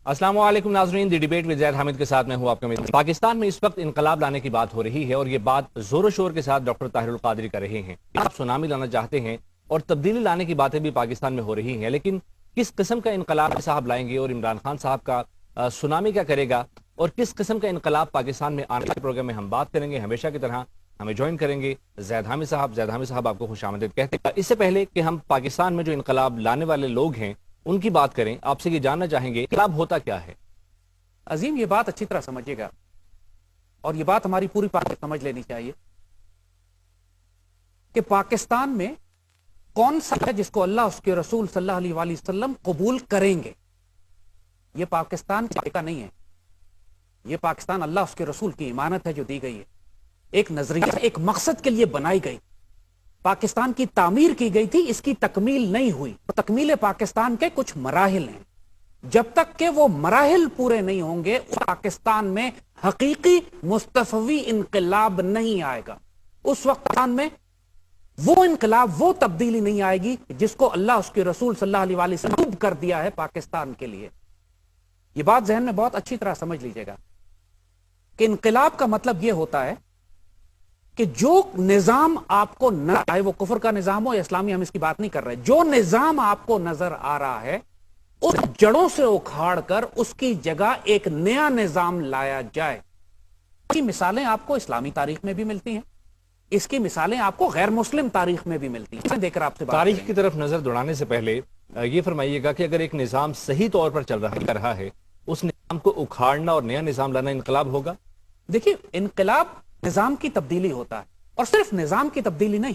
السلام علیکم ناظرین، دی ڈیبیٹ ود زید حامد کے ساتھ میں ہوں آپ کا میزبان۔ پاکستان میں اس وقت انقلاب لانے کی بات ہو رہی ہے اور یہ بات زور و شور کے ساتھ ڈاکٹر طاہر القادری کر رہے ہیں۔ آپ سونامی لانا چاہتے ہیں اور تبدیلی لانے کی باتیں بھی پاکستان میں ہو رہی ہیں، لیکن کس قسم کا انقلاب صاحب لائیں گے اور عمران خان صاحب کا سونامی کیا کرے گا اور کس قسم کا انقلاب پاکستان میں آنے والے پروگرام میں ہم بات کریں گے۔ ہمیشہ کی طرح ہمیں جوائن کریں گے زید حامد صاحب۔ زید حامد صاحب آپ کو خوش آمدید کہتے ہیں۔ اس سے پہلے کہ ہم پاکستان میں جو انقلاب لانے والے لوگ ہیں ان کی بات کریں، آپ سے یہ جاننا چاہیں گے انقلاب ہوتا کیا ہے؟ عظیم، یہ بات اچھی طرح سمجھے گا اور یہ بات ہماری پوری پاک سمجھ لینی چاہیے کہ پاکستان میں کون سا ہے جس کو اللہ اس کے رسول صلی اللہ علیہ وآلہ وسلم قبول کریں گے۔ یہ پاکستان کا نہیں ہے، یہ پاکستان اللہ اس کے رسول کی امانت ہے جو دی گئی ہے، ایک نظریہ ایک مقصد کے لیے بنائی گئی، پاکستان کی تعمیر کی گئی تھی، اس کی تکمیل نہیں ہوئی۔ تکمیل پاکستان کے کچھ مراحل ہیں، جب تک کہ وہ مراحل پورے نہیں ہوں گے پاکستان میں حقیقی مستفوی انقلاب نہیں آئے گا۔ اس وقت میں وہ انقلاب، وہ تبدیلی نہیں آئے گی جس کو اللہ اس کے رسول صلی اللہ علیہ وآلہ وسلم کر دیا ہے پاکستان کے لیے۔ یہ بات ذہن میں بہت اچھی طرح سمجھ لیجئے گا کہ انقلاب کا مطلب یہ ہوتا ہے کہ جو نظام آپ کو نہ آئے، وہ کفر کا نظام ہو یا اسلامی، ہم اس کی بات نہیں کر رہے، جو نظام آپ کو نظر آ رہا ہے اس جڑوں سے اکھاڑ کر اس کی جگہ ایک نیا نظام لایا جائے۔ اس کی مثالیں آپ کو اسلامی تاریخ میں بھی ملتی ہیں، اس کی مثالیں آپ کو غیر مسلم تاریخ میں بھی ملتی ہیں۔ دیکھ کر آپ سے تاریخ کی طرف نظر دوڑانے سے پہلے یہ فرمائیے گا کہ اگر ایک نظام صحیح طور پر چل رہا ہے، اس نظام کو اکھاڑنا اور نیا نظام لانا انقلاب ہوگا؟ دیکھیے، انقلاب نظام کی تبدیلی ہوتا ہے، اور صرف نظام کی تبدیلی نہیں،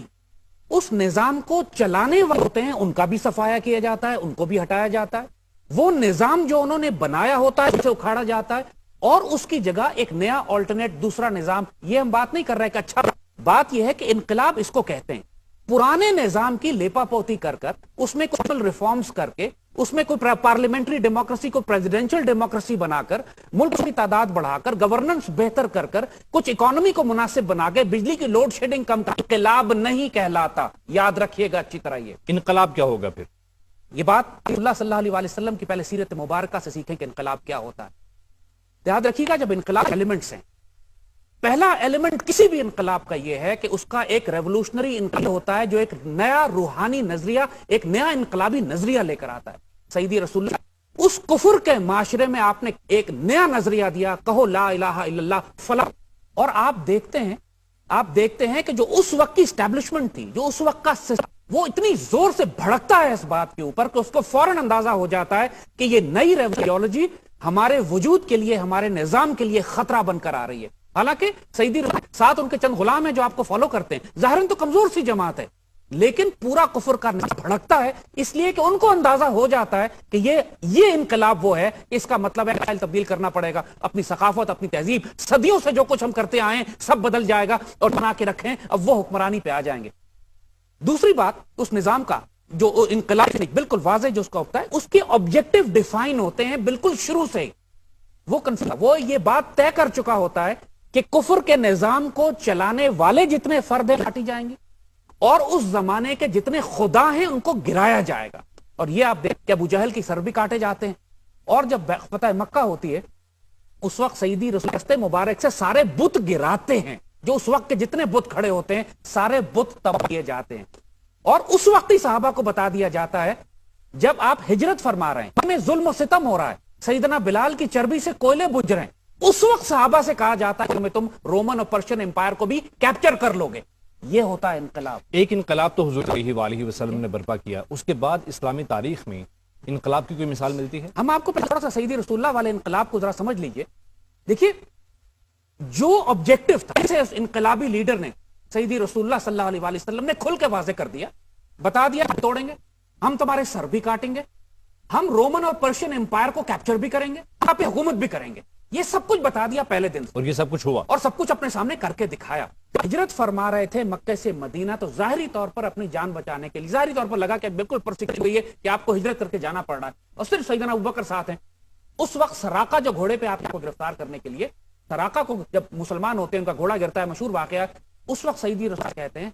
اس نظام کو چلانے والے ہوتے ہیں ان کا بھی صفایا کیا جاتا ہے، ان کو بھی ہٹایا جاتا ہے۔ وہ نظام جو انہوں نے بنایا ہوتا ہے اسے اکھاڑا جاتا ہے اور اس کی جگہ ایک نیا آلٹرنیٹ دوسرا نظام۔ یہ ہم بات نہیں کر رہے کہ اچھا، بات یہ ہے کہ انقلاب اس کو کہتے ہیں پرانے نظام کی لیپا پوتی کر اس میں کچھ ریفارمز کر کے، اس میں کوئی پارلیمنٹری ڈیموکریسی کو پریزیڈنشل ڈیموکریسی بنا کر، ملک کی تعداد بڑھا کر، گورننس بہتر کر کچھ اکانومی کو مناسب بنا کے، بجلی کی لوڈ شیڈنگ کم کر۔ انقلاب نہیں کہلاتا، یاد رکھیے گا اچھی طرح۔ یہ انقلاب کیا ہوگا پھر؟ یہ بات اللہ صلی اللہ علیہ وآلہ وسلم کی پہلے سیرت مبارکہ سے سیکھیں کہ انقلاب کیا ہوتا ہے۔ یاد رکھیے گا، جب انقلاب ایلیمنٹس ہیں، پہلا ایلیمنٹ کسی بھی انقلاب کا یہ ہے کہ اس کا ایک ریولوشنری انقلاب ہوتا ہے جو ایک نیا روحانی نظریہ، ایک نیا انقلابی نظریہ لے کر آتا ہے۔ سیدی رسول اللہ اس کفر کے معاشرے میں آپ نے ایک نیا نظریہ دیا، کہو لا الہ الا اللہ فلاں، اور آپ دیکھتے ہیں کہ جو اس وقت کی اسٹیبلشمنٹ تھی، جو اس وقت کا سسٹم، وہ اتنی زور سے بھڑکتا ہے اس بات کے اوپر کہ اس کو فوراً اندازہ ہو جاتا ہے کہ یہ نئی ریولیوجی ہمارے وجود کے لیے، ہمارے نظام کے لیے خطرہ بن کر آ رہی ہے۔ حالانکہ سیدی ساتھ ان کے چند غلام ہیں جو آپ کو فالو کرتے ہیں، ظاہراً تو کمزور سی جماعت ہے، لیکن پورا کفر کا بھڑکتا ہے اس لیے کہ ان کو اندازہ ہو جاتا ہے کہ یہ انقلاب وہ ہے، اس کا مطلب ہے تبدیل کرنا پڑے گا، اپنی ثقافت، اپنی تہذیب، صدیوں سے جو کچھ ہم کرتے آئے ہیں سب بدل جائے گا اور بنا کے رکھیں، اب وہ حکمرانی پہ آ جائیں گے۔ دوسری بات، اس نظام کا جو انقلاب بالکل واضح جو اس کا ہوتا ہے، اس کے آبجیکٹو ڈیفائن ہوتے ہیں بالکل شروع سے ہی۔ وہ یہ بات طے کر چکا ہوتا ہے کہ کفر کے نظام کو چلانے والے جتنے فرد ہیں کاٹی جائیں گے اور اس زمانے کے جتنے خدا ہیں ان کو گرایا جائے گا۔ اور یہ آپ دیکھ کہ ابو جہل کی سر بھی کاٹے جاتے ہیں، اور جب فتح مکہ ہوتی ہے اس وقت سیدی رسول مبارک سے سارے بت گراتے ہیں، جو اس وقت کے جتنے بت کھڑے ہوتے ہیں سارے بت تباہ کیے جاتے ہیں۔ اور اس وقت ہی صحابہ کو بتا دیا جاتا ہے، جب آپ ہجرت فرما رہے ہیں، ہمیں ظلم و ستم ہو رہا ہے، سیدنا بلال کی چربی سے کوئلے بجھ رہے ہیں، اس وقت صحابہ سے کہا جاتا ہے کہ تم رومن اور پرشین امپائر کو بھی کیپچر کر لو گے۔ یہ ہوتا ہے انقلاب۔ ایک انقلاب تو حضور صلی اللہ علیہ وسلم نے برپا کیا، اس کے بعد اسلامی تاریخ میں انقلاب کی کوئی مثال ملتی ہے؟ ہم آپ کو تھوڑا سا سیدی رسول اللہ والے انقلاب کو ذرا سمجھ لیجئے۔ دیکھیے، جو آبجیکٹو تھا، اسے انقلابی لیڈر نے، سیدی رسول اللہ صلی اللہ علیہ وسلم نے کھل کے واضح کر دیا، بتا دیا ہم توڑیں گے، ہم تمہارے سر بھی کاٹیں گے، ہم رومن اور پرشین امپائر کو کیپچر بھی کریں گے، آپ حکومت بھی کریں گے۔ یہ سب کچھ بتا دیا پہلے دن سے، اور یہ سب کچھ ہوا، اور سب کچھ اپنے سامنے کر کے دکھایا۔ ہجرت فرما رہے تھے مکہ سے مدینہ، تو ظاہری طور پر اپنی جان بچانے کے لیے ظاہری طور پر لگا کہ بالکل پرسیکیوشن ہوئی ہے کہ آپ کو ہجرت کر کے جانا پڑ رہا ہے، اور صرف سیدنا ابوبکر ساتھ ہیں۔ اس وقت سراقہ جو گھوڑے پہ آپ کو گرفتار کرنے کے لیے، سراقہ کو جب مسلمان ہوتے ہیں ان کا گھوڑا گرتا ہے، مشہور واقعہ، اس وقت سیدی رسول کہتے ہیں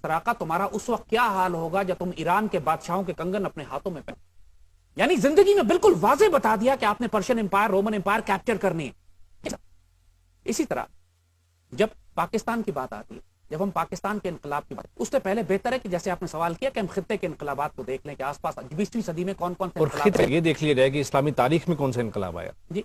سراقہ تمہارا اس وقت کیا حال ہوگا جب تم ایران کے بادشاہوں کے کنگن اپنے ہاتھوں میں پہن، یعنی زندگی میں بالکل واضح بتا دیا کہ آپ نے Persian empire, Roman empire capture کرنی ہے. اسی طرح جب پاکستان کی بات آتی ہے، جب ہم پاکستان کے انقلاب کی بات، اس سے پہلے بہتر ہے کہ جیسے آپ نے سوال کیا کہ ہم خطے کے انقلابات کو دیکھ لیں کہ آس پاس 20ویں صدی میں کون کون سے اور انقلاب خطے یہ دیکھ لیا جائے کہ اسلامی تاریخ میں کون سا انقلاب آیا. جی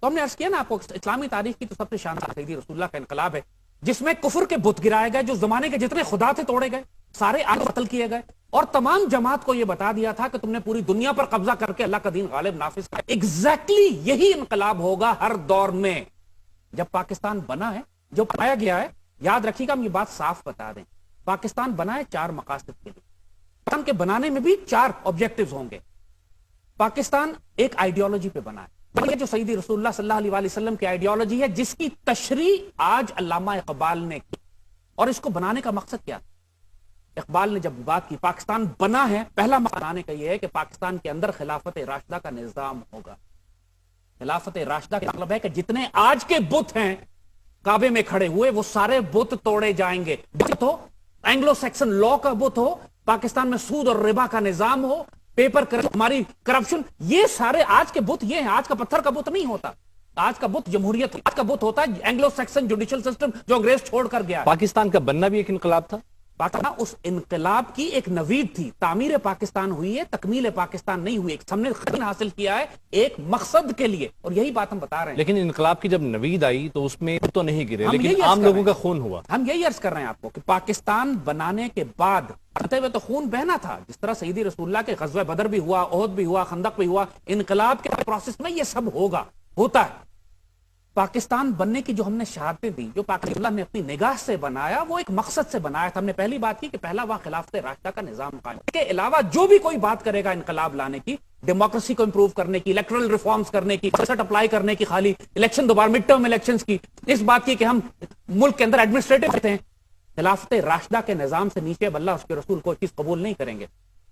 تو ہم نے عرض کیا نا آپ کو، اسلامی تاریخ کی تو سب سے شاندار سیدی رسول اللہ کا انقلاب ہے، جس میں کفر کے بت گرائے گئے، جو زمانے کے جتنے خدا تھے توڑے گئے، سارے آگ قتل کیے گئے، اور تمام جماعت کو یہ بتا دیا تھا کہ تم نے پوری دنیا پر قبضہ کر کے اللہ کا دین غالب نافذ کیا. ایگزیکٹلی یہی انقلاب ہوگا ہر دور میں. جب پاکستان بنا ہے، جو پایا گیا ہے، یاد رکھیے گا، ہم یہ بات صاف بتا دیں، پاکستان بنا ہے 4 مقاصد کے لیے. پاکستان کے بنانے میں بھی 4 آبجیکٹیوز ہوں گے. پاکستان ایک آئیڈیالوجی پہ بنا ہے، یہ جو سیدی رسول اللہ صلی اللہ علیہ وسلم کی آئیڈیالوجی ہے، جس کی تشریح آج علامہ اقبال نے کی. اور اس کو بنانے کا مقصد کیا؟ اقبال نے جب بات کی پاکستان بنا ہے، پہلا مقصد بنانے کا یہ ہے کہ پاکستان کے اندر خلافت راشدہ کا نظام ہوگا. خلافت راشدہ کا مطلب ہے کہ جتنے آج کے بت ہیں کعبے میں کھڑے ہوئے، وہ سارے بت توڑے جائیں گے. بت ہو، اینگلو سیکسن لا کا بت ہو، پاکستان میں سود اور ربا کا نظام ہو، پیپر ہماری کرپشن، یہ سارے آج کے بت یہ ہیں. آج کا پتھر کا بت نہیں ہوتا، آج کا بت جمہوریت، آج کا بت ہوتا ہے اینگلو سیکسن جوڈیشل سسٹم جو انگریز چھوڑ کر گیا. پاکستان کا بننا بھی ایک انقلاب تھا. پاکستان اس انقلاب کی ایک نوید تھی. تعمیر پاکستان ہوئی ہے، تکمیل پاکستان نہیں ہوئی. ہم نے خطن حاصل کیا ہے ایک مقصد کے لیے، اور یہی بات ہم بتا رہے ہیں. لیکن انقلاب کی جب نوید آئی تو اس میں تو نہیں گرے، ہم لیکن یہی عام عرض لوگوں کر کا خون ہوا. ہم یہی عرض کر رہے ہیں آپ کو کہ پاکستان بنانے کے بعد آتے ہوئے تو خون بہنا تھا، جس طرح سیدی رسول اللہ کے غزوہ بدر بھی ہوا، احد بھی ہوا، خندق بھی ہوا. انقلاب کے پروسیس میں یہ سب ہوتا ہے. پاکستان بننے کی جو ہم نے شہادتیں دی، جو پاکستان نے اپنی نگاہ سے بنایا، وہ ایک مقصد سے بنایا تھا. ہم نے پہلی بات کی کہ پہلا وہاں خلافت راشدہ کا نظام قائم. اس کے علاوہ جو بھی کوئی بات کرے گا انقلاب لانے کی، ڈیموکریسی کو امپروو کرنے کی، الیکٹرل ریفارمز کرنے کی، سیاست اپلائی کرنے کی، خالی الیکشن دوبارہ مڈ ٹرم الیکشنز کی، اس بات کی کہ ہم ملک کے اندر ایڈمنسٹریٹو رہتے ہیں، خلافت راشدہ کے نظام سے نیچے اب اللہ اس کے رسول کوئی چیز قبول نہیں کریں گے.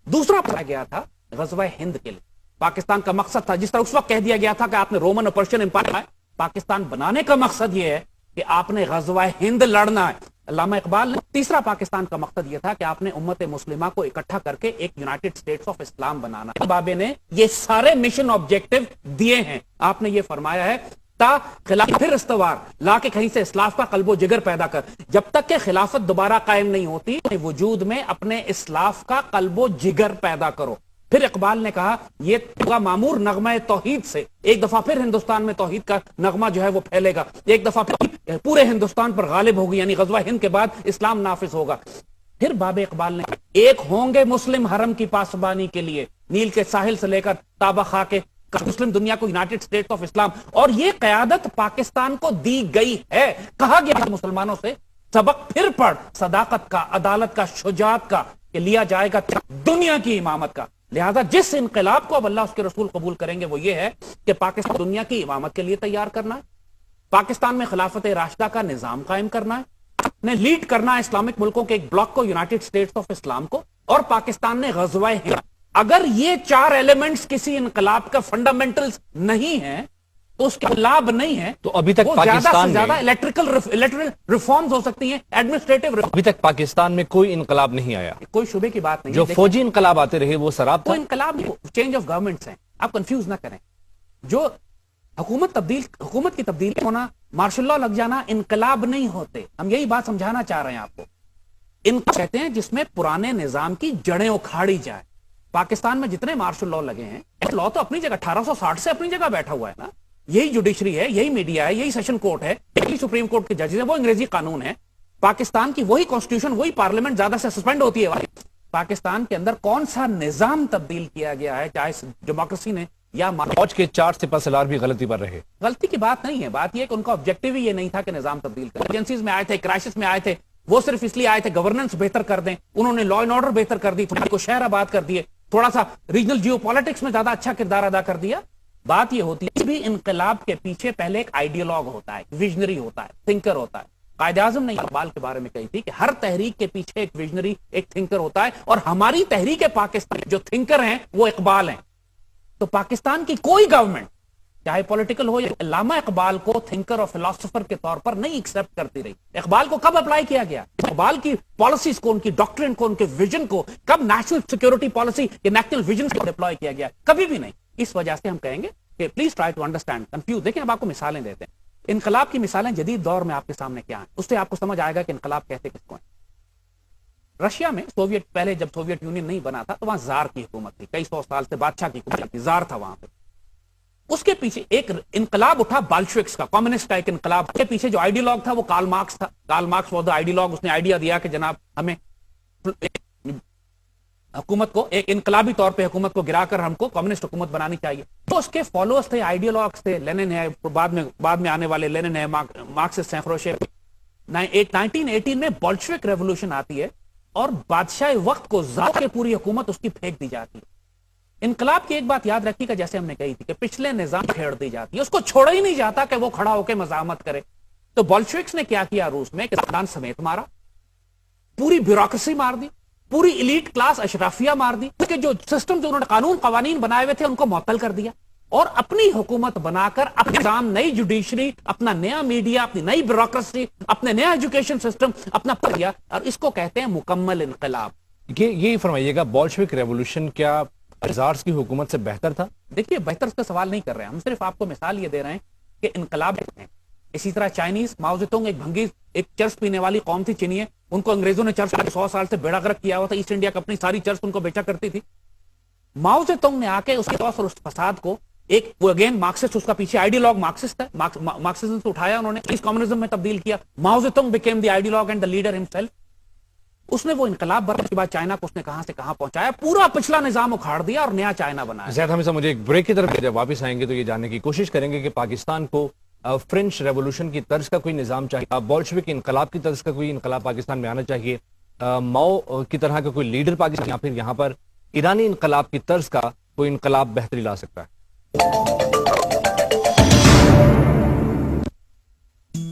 دوسرا پڑا گیا تھا غزوہ ہند کے لیے. پاکستان کا مقصد تھا، جس طرح اس وقت کہہ دیا گیا تھا کہ آپ نے رومن اور پرشین امپائر، پاکستان بنانے کا مقصد یہ ہے کہ آپ نے غزوہ ہند لڑنا ہے. علامہ اقبال نے تیسرا پاکستان کا مقصد یہ تھا کہ آپ نے امت مسلمہ کو اکٹھا کر کے ایک یونائٹڈ اسٹیٹس آف اسلام بنانا. بابے نے یہ سارے مشن آبجیکٹو دیے ہیں. آپ نے یہ فرمایا ہے تا خلافت پھر استوار لا کے کہیں سے اسلاف کا قلب و جگر پیدا کر. جب تک کہ خلافت دوبارہ قائم نہیں ہوتی، وجود میں اپنے اسلاف کا قلب و جگر پیدا کرو. پھر اقبال نے کہا یہ معمور نغمہ توحید سے ایک دفعہ پھر ہندوستان میں توحید کا نغمہ جو ہے وہ پھیلے گا، ایک دفعہ پھر پورے ہندوستان پر غالب ہوگی، یعنی غزوہ ہند کے بعد اسلام نافذ ہوگا. پھر باب اقبال نے ایک ہوں گے مسلم حرم کی پاسبانی کے لیے، نیل کے ساحل سے لے کر تابہ خاک مسلم دنیا کو یونائٹڈ اسٹیٹس آف اسلام. اور یہ قیادت پاکستان کو دی گئی ہے. کہا گیا مسلمانوں سے سبق پھر پڑھ صداقت کا، عدالت کا، شجاعت کا، کہ لیا جائے گا دنیا کی امامت کا. لہذا جس انقلاب کو اب اللہ اس کے رسول قبول کریں گے وہ یہ ہے کہ پاکستان دنیا کی امامت کے لیے تیار کرنا ہے، پاکستان میں خلافت راشدہ کا نظام قائم کرنا ہے، نے لیڈ کرنا ہے اسلامک ملکوں کے ایک بلاک کو، یونائٹڈ اسٹیٹس آف اسلام کو، اور پاکستان نے غزوہ ہند. اگر یہ 4 ایلیمنٹس کسی انقلاب کا فنڈامنٹلز نہیں ہیں تو اس کے لابھ نہیں ہے. تو ابھی تک پاکستان زیادہ الیکٹرل ریفارمز ہو سکتی ہیں، ایڈمنسٹریٹو. ابھی تک پاکستان میں کوئی انقلاب نہیں آیا، کوئی شبے کی بات نہیں. جو فوجی انقلاب آتے رہے وہ سراب تھا. انقلاب چینج آف گورنمنٹس ہیں، آپ کنفیوز نہ کریں. جو حکومت کی تبدیلی ہونا، مارشل لا لگ جانا انقلاب نہیں ہوتے. ہم یہی بات سمجھانا چاہ رہے ہیں آپ کو. انقلاب کہتے ہیں جس میں پرانے نظام کی جڑیں اکھاڑی جائے. پاکستان میں جتنے مارشل لا لگے ہیں، لا تو اپنی جگہ 1860 سے اپنی جگہ بیٹھا ہوا ہے نا. یہی جوڈیشری ہے، یہی میڈیا ہے، یہی سیشن کورٹ ہے، یہی سپریم کورٹ کے ججز ہیں، وہ انگریزی قانون ہے. پاکستان کی وہی کانسٹیٹیوشن، وہی پارلیمنٹ زیادہ سے سسپینڈ ہوتی ہے. پاکستان کے اندر کون سا نظام تبدیل کیا گیا ہے، چاہے ڈیموکریسی نے یا فوج کے 4 سپہ سالار بھی غلطی پر رہے. غلطی کی بات نہیں ہے. بات یہ کہ ان کا آبجیکٹیو ہی یہ نہیں تھا کہ نظام تبدیل کریں. ایجنسیز میں آئے تھے، کرائسس میں آئے تھے، وہ صرف اس لیے آئے تھے گورننس بہتر کر دیں. انہوں نے لا اینڈ آرڈر بہتر کر دی، تھوڑا کو شہر آباد کر دیے، تھوڑا سا ریجنل جیو پالیٹکس میں زیادہ اچھا کردار ادا کر دیا. بات یہ ہوتی ہے بھی انقلاب کے پیچھے پہلے ایک آئیڈیالوگ ہوتا ہے، ویژنری ہوتا ہے، تھنکر ہوتا ہے. قائد اعظم نے اقبال کے بارے میں کہی تھی کہ ہر تحریک کے پیچھے ایک ویژنری، ایک تھنکر ہوتا ہے، اور ہماری تحریک پاکستان جو تھنکر ہیں وہ اقبال ہیں. تو پاکستان کی کوئی گورنمنٹ، چاہے پولیٹیکل ہو. علامہ اقبال کو تھنکر اور فلاسفر کے طور پر نہیں ایکسپٹ کرتی رہی. اقبال کو کب اپلائی کیا گیا؟ اقبال کی پالیسیز کو، ان کی ڈاکٹرن کو، ان کے ویژن کو کب نیشنل سیکورٹی پالیسی یا نیشنل ویژن کو ڈپلوائے کیا گیا؟ کبھی بھی نہیں. اس وجہ سے ہم کہیں گے کہ please try to understand confuse. دیکھیں اب آپ کو مثالیں دیتے ہیں. انقلاب کی مثالیں جدید دور میں آپ کے سامنے کیا ہیں، اس سے آپ کو سمجھ آئے گا کہ انقلاب کہتے کس کو ہیں. رشیا میں سوویت، پہلے جب سوویت یونین نہیں بنا تھا تو وہاں زار کی حکومت تھی، کئی سو سال سے بادشاہ کی حکومت تھی، زار تھا وہاں پہ. اس کے پیچھے ایک انقلاب اٹھا بالشوکس کا، کمیونسٹ کا ایک انقلاب. کے پیچھے جو آئیڈیالوگ تھا وہ کارل مارکس تھا. کارل مارکس وہ آئیڈیالوگ، اس نے آئیڈیا دیا کہ جناب ہمیں حکومت کو ایک انقلابی طور پہ حکومت کو گرا کر ہم کو کمیونسٹ حکومت بنانی چاہیے. تو اس کے فالوورز تھے، آئیڈیالوگس تھے، لینن ہے، بعد میں آنے والے لینن ہے، مارکسسٹ ہیں، خروشچیف. 1918 میں بولشوک ریولوشن آتی ہے اور بادشاہ وقت کو زار کے پوری حکومت اس کی پھینک دی جاتی ہے. انقلاب کی ایک بات یاد رکھی کہ جیسے ہم نے کہی تھی کہ پچھلے نظام پھیڑ دی جاتی ہے، اس کو چھوڑا ہی نہیں جاتا کہ وہ کھڑا ہو کے مزاحمت کرے. تو بولشوکس نے کیا کیا روس میں کہ خاندان سمیت مارا، پوری بیوروکریسی مار دی، پوری ایلیٹ کلاس اشرافیہ مار دی، کہ جو سسٹم جو انہوں نے قانون قوانین بنائے ہوئے تھے ان کو معطل کر دیا اور اپنی حکومت بنا کر اپنے نظام، نئی جوڈیشری، اپنا نیا میڈیا، اپنی نئی بیوروکریسی، اپنے نیا ایجوکیشن سسٹم اپنا پڑیا. اور اس کو کہتے ہیں مکمل انقلاب. یہ فرمائیے گا بولشوک ریولوشن کیا زارس کی حکومت سے بہتر تھا؟ دیکھیے بہتر اس کا سوال نہیں کر رہے ہیں ہم، صرف آپ کو مثال یہ دے رہے ہیں کہ انقلاب ہیں. اسی طرح چائنیز ماؤ زیڈونگ ایک چرس پینے والی قوم تھی، چینی ہے، ان کو انگریزوں نے چرس 100 سال سے بیڑا غرق کیا ہوا تھا. ایسٹ انڈیا کمپنی ساری چرس ان کو بیچا کرتی تھی. ماؤ زیڈونگ نے آ کے اس کے اور اس فساد کو ایک اگین مارکسسٹ، اس کا پیچھے آئیڈیالوگ مارکسسٹ ہے، مارکسزم سے اٹھایا انہوں نے، اس کمیونزم میں تبدیل کیا. Mao Zedong became the ideologue and the leader himself. اس نے وہ انقلاب برپا کے بعد چائنا کو اس نے کہاں سے کہاں پہنچایا، پورا پچھلا نظام اکھاڑ دیا اور نیا چائنا بنایا. زید حمید صاحب مجھے ایک بریک کی طرف جب واپس آئیں گے تو یہ جاننے کی کوشش کریں گے کہ پاکستان کو فرینچ ریولوشن کی طرز کا کوئی نظام چاہیے، بولشوک انقلاب کی طرز کا کوئی انقلاب پاکستان میں آنا چاہیے، ماؤ کی طرح کا کوئی لیڈر پاکستان، یا پھر یہاں پر ایرانی انقلاب کی طرز کا کوئی انقلاب بہتری لا سکتا ہے.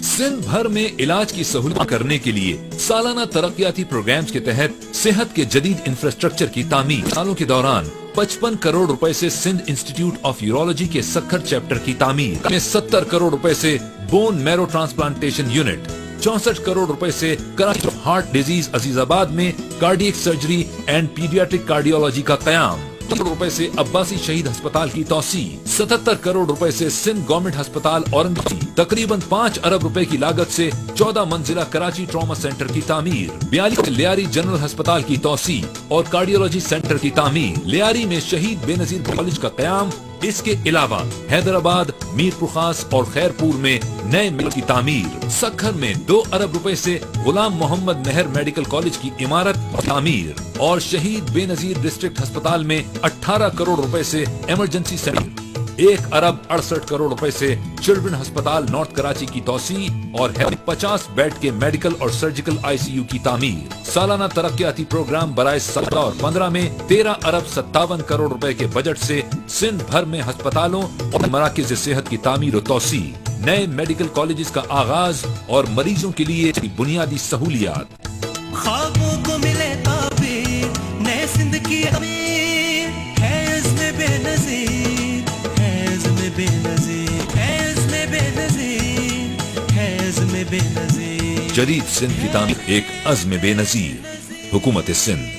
سندھ بھر میں علاج کی سہولت کرنے کے لیے سالانہ ترقیاتی پروگرامز کے تحت صحت کے جدید انفراسٹرکچر کی تعمیر. سالوں کے دوران 55 کروڑ روپے سے سندھ انسٹیٹیوٹ آف یورولوجی کے سکھر چیپٹر کی تعمیر میں 70 کروڑ روپے سے bone marrow transplantation unit, 64 crore روپے سے Karachi heart disease Azizabad میں cardiac surgery and paediatric cardiology کا قیام، کروڑ روپے سے عباسی شہید ہسپتال کی توسیع، 77 کروڑ روپے سے سندھ گورنمنٹ ہسپتال اورنگزیب، تقریباً 5 ارب روپے کی لاگت سے 14 منزلہ کراچی ٹراما سینٹر کی تعمیر، 42 لیاری جنرل ہسپتال کی توسیع اور کارڈیولوجی سینٹر کی تعمیر، لیاری میں شہید بے نظیر کالج کا قیام. اس کے علاوہ حیدرآباد، میر پرخاس اور خیرپور میں نئے مل کی تعمیر، سکھر میں 2 ارب روپے سے غلام محمد مہر میڈیکل کالج کی عمارت اور تعمیر، اور شہید بے نظیر ڈسٹرکٹ ہسپتال میں 18 کروڑ روپے سے ایمرجنسی سینٹر، 1 ارب 68 کروڑ روپے سے چلڈرن ہسپتال نارتھ کراچی کی توسیع اور 50 بیڈ کے میڈیکل اور سرجیکل ICU کی تعمیر. سالانہ ترقیاتی پروگرام برائے 17 اور 15 میں 13 ارب 57 کروڑ روپے کے بجٹ سے سندھ بھر میں ہسپتالوں اور مراکز صحت کی تعمیر و توسیع، نئے میڈیکل کالجز کا آغاز اور مریضوں کے لیے بنیادی سہولیات. خوابوں کو ملے تعبیر، نئے سندھ کی امیر ہے عزم بے نظیر، ہے عزم بے نظیر، ہے عزم بے نظیر، ہے عزم بے نظیر. جدید سندھ کی تعمیر ایک عزم بے نظیر. حکومت سندھ.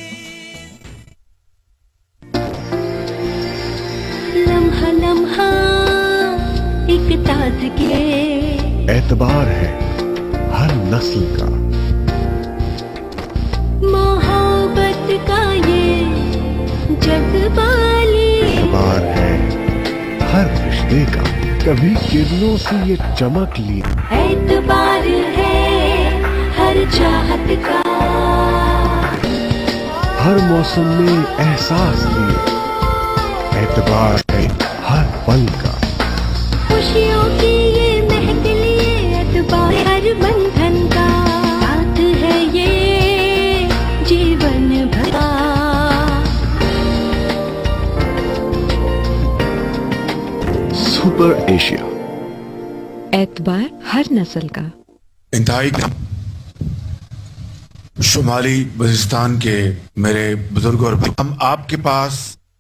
لمحہ لمحہ ایک تازگی، اعتبار ہے ہر نسل کا، محبت کا یہ جذبالی، اعتبار ہے ہر رشتے کا، کبھی کرنوں سے یہ چمک لی، اعتبار ہے ہر چاہت کا، ہر موسم میں احساس لیے، اعتبار ہے ہر پل کا، خوشیوں کی یہ مہک لیے، اعتبار ہر بندھن کا، ساتھ ہے یہ جیون بھر کا. سپر ایشیا، اعتبار ہر نسل کا. انتہائی شمالی بلوچستان کے میرے بزرگوں اور ہم آپ کے پاس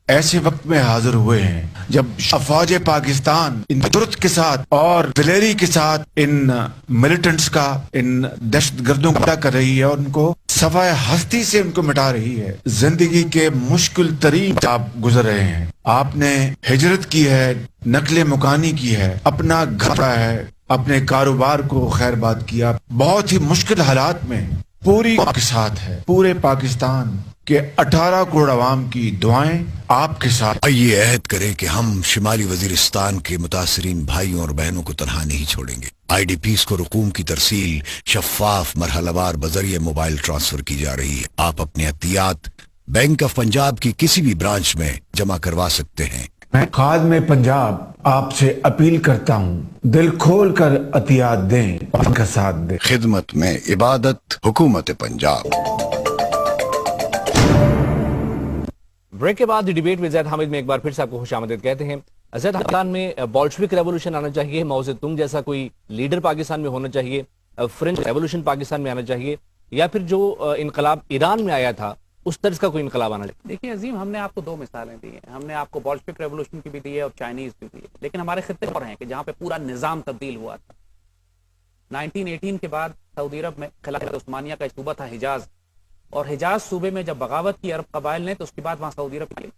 ایسے وقت میں حاضر ہوئے ہیں جب افواج پاکستان ان درد کے ساتھ اور دلیری کے ساتھ ان ملیٹنٹس کا، ان دہشت گردوں کو کر رہی ہے اور ان کو صفائے ہستی سے ان کو مٹا رہی ہے. زندگی کے مشکل ترین آپ گزر رہے ہیں. آپ نے ہجرت کی ہے، نقل مکانی کی ہے، اپنا گھر ہے، اپنے کاروبار کو خیر باد کیا. بہت ہی مشکل حالات میں پوری کے ساتھ ہے. پورے پاکستان کے 18 کروڑ عوام کی دعائیں آپ کے ساتھ. آئیے عہد کریں کہ ہم شمالی وزیرستان کے متاثرین بھائیوں اور بہنوں کو تنہا نہیں چھوڑیں گے. آئی ڈی پیز کو رقوم کی ترسیل شفاف مرحلہ وار بذریعہ موبائل ٹرانسفر کی جا رہی ہے. آپ اپنے عطیات بینک آف پنجاب کی کسی بھی برانچ میں جمع کروا سکتے ہیں. میں خادم پنجاب آپ سے اپیل کرتا ہوں، دل کھول کر عطیات دیں اور ان کا ساتھ دیں. خدمت میں عبادت، حکومت پنجاب. بریک کے بعد ڈیبیٹ میں زید حامد میں ایک بار پھر سے آپ کو خوش آمدید کہتے ہیں. زید حامد میں بولشوک ریولوشن آنا چاہیے، ماؤ زے تونگ جیسا کوئی لیڈر پاکستان میں ہونا چاہیے، فرنچ ریولوشن پاکستان میں آنا چاہیے، یا پھر جو انقلاب ایران میں آیا تھا اس طرز کا کوئی انقلاب آنا چاہیے؟ دیکھیے عظیم، ہم نے آپ کو 2 مثالیں دی ہیں. ہم نے آپ کو بولشوک ریولوشن کی بھی دی ہے اور چائنیز بھی دی ہے. لیکن ہمارے خطے اور ہیں کہ جہاں پہ پورا نظام تبدیل ہوا تھا. 1918 کے بعد سعودی عرب میں خلافت عثمانیہ کا صوبہ تھا حجاز، اور حجاز صوبے میں جب بغاوت کی عرب قبائل نے تو اس کے بعد وہاں سعودی عرب کی،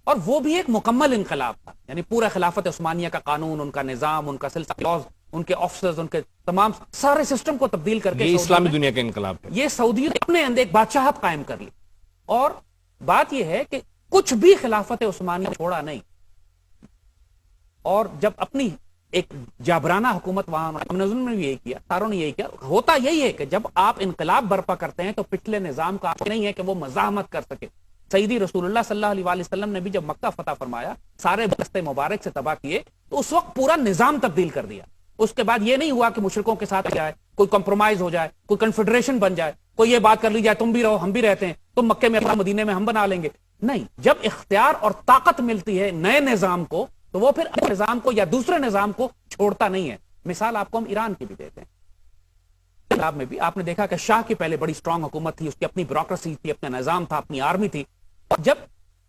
اور وہ بھی ایک مکمل انقلاب تھا. یعنی پورا خلافت عثمانیہ کا قانون، ان کا نظام، ان کا سلسلہ لاز، ان کے آفیسرز، ان کے تمام سارے سسٹم کو تبدیل کر کے یہ اسلامی دنیا کا انقلاب ہے. یہ سعودی نے اپنے اندر ایک بادشاہت قائم کر لی. اور بات یہ ہے کہ کچھ بھی خلافت عثمانیہ چھوڑا نہیں، اور جب اپنی ایک جابرانہ حکومت وہاں نے بھی یہی کیا، ساروں نے یہی کیا. ہوتا یہی ہے کہ جب آپ انقلاب برپا کرتے ہیں تو پچھلے نظام کا نہیں ہے کہ وہ مزاحمت کر سکے. سیدی رسول اللہ صلی اللہ علیہ وسلم نے بھی جب مکہ فتح فرمایا، سارے بستے مبارک سے تباہ کیے، تو اس وقت پورا نظام تبدیل کر دیا. اس کے بعد یہ نہیں ہوا کہ مشرکوں کے ساتھ جائے، کوئی کمپرومائز ہو جائے، کوئی کنفیڈریشن بن جائے، کوئی یہ بات کر لی جائے تم بھی رہو ہم بھی رہتے ہیں، تم مکے میں مدینے میں ہم بنا لیں گے. نہیں، جب اختیار اور طاقت ملتی ہے نئے نظام کو تو وہ پھر اپنے نظام کو یا دوسرے نظام کو چھوڑتا نہیں ہے. مثال آپ کو ہم ایران کی بھی دیتے ہیں. انقلاب میں بھی آپ نے دیکھا کہ شاہ کی پہلے بڑی سٹرونگ حکومت تھی، اس کی اپنی بیوروکریسی تھی، اپنا نظام تھا، اپنی آرمی تھی. جب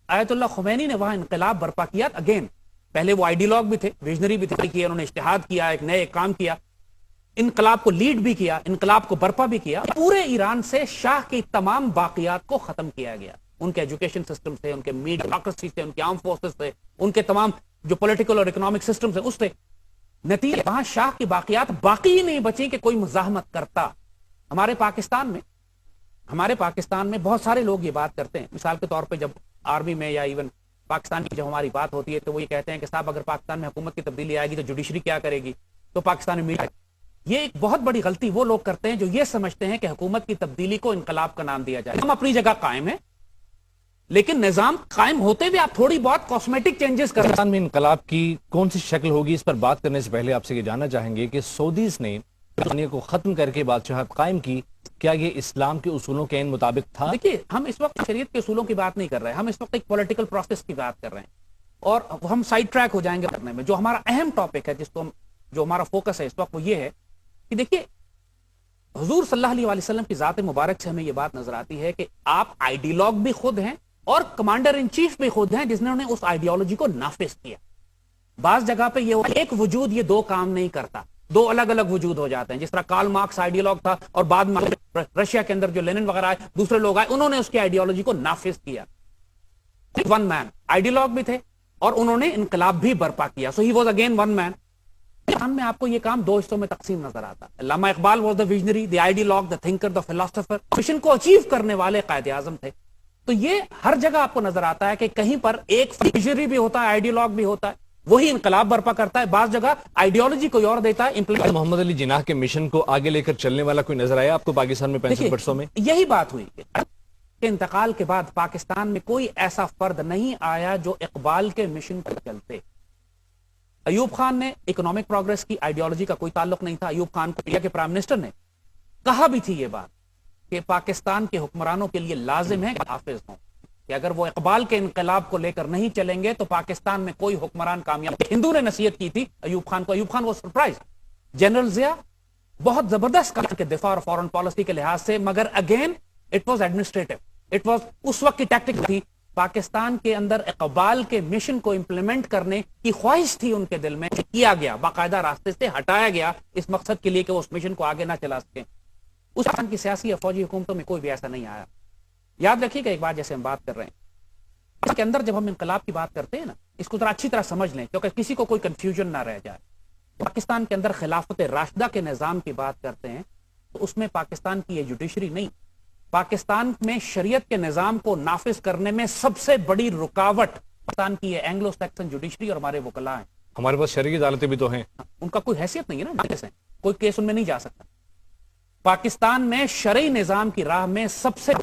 آیت اللہ خمینی نے وہاں انقلاب برپا کیا، اگین پہلے وہ آئیڈیالوگ بھی تھے، ویژنری بھی تھے، انہوں نے اجتہاد کیا، ایک نئے کام کیا، انقلاب کو لیڈ بھی کیا، انقلاب کو برپا بھی کیا. پورے ایران سے شاہ کی تمام باقیات کو ختم کیا گیا. ان کے ایجوکیشن سسٹم سے، ان کے میڈیا بیوروکریسی سے، ان کے آرم فورسز سے، ان کے تمام جو پولیٹیکل اور اکنامک سسٹم سے، اس سے نتیجہ وہاں شاہ کی باقیات باقی ہی نہیں بچی کہ کوئی مزاحمت کرتا. ہمارے پاکستان میں بہت سارے لوگ یہ بات کرتے ہیں. مثال کے طور پہ جب آرمی میں یا ایون پاکستان کی جب ہماری بات ہوتی ہے تو وہ یہ کہتے ہیں کہ صاحب اگر پاکستان میں حکومت کی تبدیلی آئے گی تو جوڈیشری کیا کرے گی، تو پاکستان میں میڈیا. یہ ایک بہت بڑی غلطی وہ لوگ کرتے ہیں جو یہ سمجھتے ہیں کہ حکومت کی تبدیلی کو انقلاب کا نام دیا جائے. ہم اپنی جگہ قائم ہیں، لیکن نظام قائم ہوتے ہوئے آپ تھوڑی بہت کاسمیٹک چینجز کر. پاکستان میں انقلاب کی کون سی شکل ہوگی، اس پر بات کرنے سے پہلے آپ سے یہ جاننا چاہیں گے کہ سعودیز نے عثمانیہ کو ختم کر کے بادشاہت قائم کی، کیا یہ اسلام کے اصولوں کے مطابق تھا؟ دیکھیے، ہم اس وقت شریعت کے اصولوں کی بات نہیں کر رہے، ہم اس وقت ایک پولیٹیکل پروسیس کی بات کر رہے ہیں، اور ہم سائیڈ ٹریک ہو جائیں گے کرنے میں. جو ہمارا اہم ٹاپک ہے، جو ہمارا فوکس ہے اس وقت، وہ یہ ہے کہ دیکھیے حضور صلی اللہ علیہ وسلم کی ذات مبارک سے ہمیں یہ بات نظر آتی ہے کہ آپ آئیڈیالوگ بھی خود ہیں اور کمانڈر ان چیف بھی خود ہیں جس نے اس آئیڈیالوجی کو نافذ کیا. بعض جگہ پہ یہ ایک وجود یہ 2 کام نہیں کرتا، 2 الگ الگ وجود ہو جاتے ہیں. جس طرح کارل مارکس آئیڈیالوگ تھا اور بعد میں رشیا کے اندر جو لینن وغیرہ آئے، دوسرے لوگ آئے، انہوں نے اس کی آئیڈیالوجی کو نافذ کیا. ون مین آئیڈیالوگ بھی تھے اور انہوں نے انقلاب بھی برپا کیا. سو ہی واز اگین ون مین. میں آپ کو یہ کام 2 حصوں میں تقسیم نظر آتا. Allama Iqbal was the visionary, the ideologue, the thinker, the philosopher. Mission کو اچیو کرنے والے قائد اعظم تھے. تو یہ ہر جگہ آپ کو نظر آتا ہے کہ کہیں پر ایک ویژنری بھی ہوتا ہے، آئیڈیالوگ بھی ہوتا ہے، وہی انقلاب برپا کرتا ہے. بعض جگہ آئیڈیالوجی کوئی اور دیتا ہے. محمد علی جناح کے مشن کو آگے لے کر چلنے والا کوئی نظر آیا آپ کو پاکستان میں 65 برسوں میں؟ یہی بات ہوئی کہ انتقال کے بعد پاکستان میں کوئی ایسا فرد نہیں آیا جو اقبال کے مشن پر چلتے. ایوب خان نے اکنامک پروگریس کی، آئیڈیالوجی کا کوئی تعلق نہیں تھا. ایوب خان کو انڈیا کے پرائم منسٹر نے کہا بھی تھی یہ بات کہ پاکستان کے حکمرانوں کے لیے لازم ہے کہ حافظ ہوں، کہ اگر وہ اقبال کے انقلاب کو لے کر نہیں چلیں گے تو پاکستان میں کوئی حکمران کامیاب. ہندو نے نصیحت کی تھی ایوب خان کو. ایوب خان وہ سرپرائز. جنرل ضیاء بہت زبردست کام کے دفاع اور فورن پالیسی کے لحاظ سے، مگر again it was administrative. It was اس وقت کی ٹیکٹک تھی پاکستان کے اندر اقبال کے مشن کو امپلیمنٹ کرنے کی خواہش تھی ان کے دل میں, کیا گیا, باقاعدہ راستے سے ہٹایا گیا اس مقصد کے لیے کہ وہ اس مشن کو آگے نہ چلا سکیں. اس پاکستان کی سیاسی یا فوجی حکومتوں میں کوئی بھی ایسا نہیں آیا. یاد رکھیے گا ایک بات, جیسے ہم بات کر رہے ہیں اس کے اندر جب ہم انقلاب کی بات کرتے ہیں نا, اس کو ذرا اچھی طرح سمجھ لیں کیونکہ کسی کو کوئی کنفیوژن نہ رہ جائے. پاکستان کے اندر خلافت راشدہ کے نظام کی بات کرتے ہیں تو اس میں پاکستان کی یہ جوڈیشری نہیں, پاکستان میں شریعت کے نظام کو نافذ کرنے میں سب سے بڑی رکاوٹ پاکستان کی یہ اینگلو سیکسن جوڈیشری اور ہمارے وکلاء ہیں. ہمارے پاس شرعی عدالتیں بھی تو ہیں, ان کا کوئی حیثیت نہیں ہے نا, کوئی کیس ان میں نہیں جا سکتا. پاکستان میں شرعی نظام کی راہ میں سب سے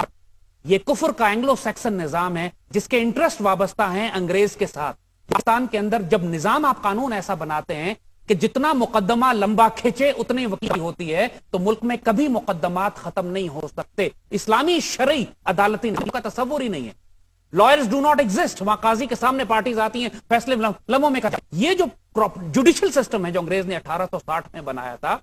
یہ کفر کا اینگلو سیکسن نظام ہے جس کے انٹرسٹ وابستہ ہیں انگریز کے ساتھ. پاکستان کے اندر جب نظام آپ قانون ایسا بناتے ہیں کہ جتنا مقدمہ لمبا کھینچے اتنی وکیل ہوتی ہے تو ملک میں کبھی مقدمات ختم نہیں ہو سکتے. اسلامی شرعی عدالتی نظام کا تصور ہی نہیں ہے. Lawyers do not exist. وہاں قاضی کے سامنے پارٹیز آتی ہیں, فیصلے لمحوں میں کرتے ہیں. یہ جو جوڈیشل سسٹم ہے جو انگریز نے 1860 میں بنایا تھا,